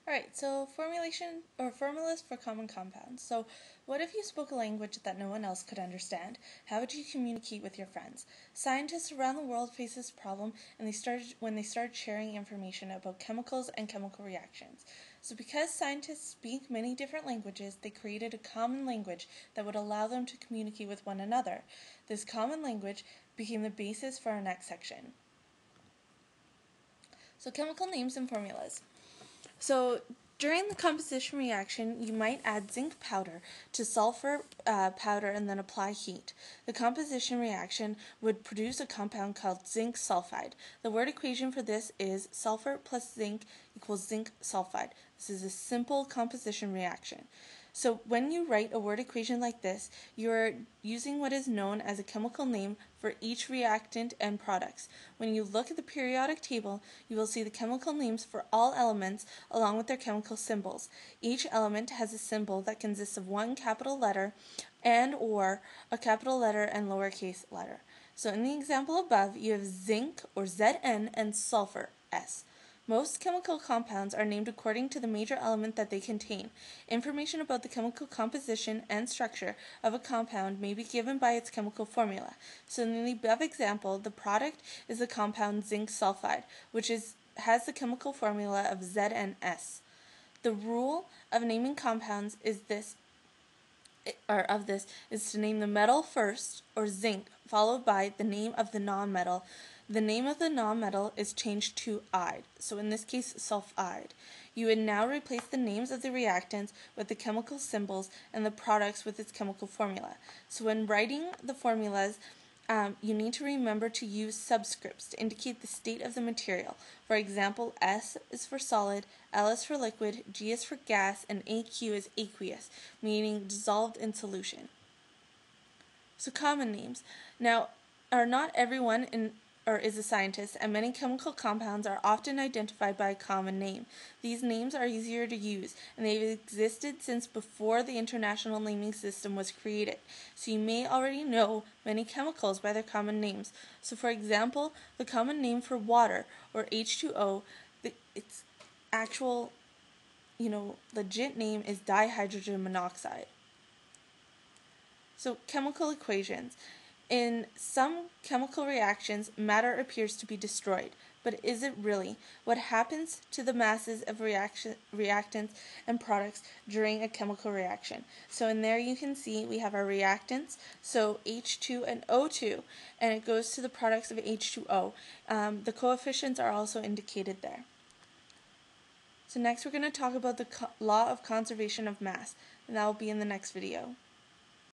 Alright, so formulation or formulas for common compounds. So what if you spoke a language that no one else could understand? How would you communicate with your friends? Scientists around the world face this problem when they started sharing information about chemicals and chemical reactions. So because scientists speak many different languages, they created a common language that would allow them to communicate with one another. This common language became the basis for our next section. So chemical names and formulas. So during the composition reaction, you might add zinc powder to sulfur powder and then apply heat. The composition reaction would produce a compound called zinc sulfide. The word equation for this is sulfur plus zinc equals zinc sulfide. This is a simple composition reaction. So when you write a word equation like this, you're using what is known as a chemical name for each reactant and products. When you look at the periodic table, you will see the chemical names for all elements along with their chemical symbols. Each element has a symbol that consists of one capital letter and or a capital letter and lowercase letter. So in the example above, you have zinc or Zn and sulfur S. Most chemical compounds are named according to the major element that they contain. Information about the chemical composition and structure of a compound may be given by its chemical formula. So in the above example, the product is the compound zinc sulfide, which has the chemical formula of ZnS. The rule of naming compounds is to name the metal first, or zinc, followed by the name of the nonmetal. The name of the nonmetal is changed to ide, so in this case sulfide. You would now replace the names of the reactants with the chemical symbols and the products with its chemical formula. So when writing the formulas, you need to remember to use subscripts to indicate the state of the material. For example, S is for solid, L is for liquid, G is for gas, and AQ is aqueous, meaning dissolved in solution. So common names. Now, not everyone is a scientist, and many chemical compounds are often identified by a common name. These names are easier to use, and they've existed since before the International Naming System was created. So you may already know many chemicals by their common names. So for example, the common name for water, or H2O, its actual, legit name is dihydrogen monoxide. So chemical equations. In some chemical reactions, matter appears to be destroyed, but is it really? What happens to the masses of reactants and products during a chemical reaction? So in there you can see we have our reactants, so H2 and O2, and it goes to the products of H2O. The coefficients are also indicated there. So next we're going to talk about the law of conservation of mass, and that will be in the next video.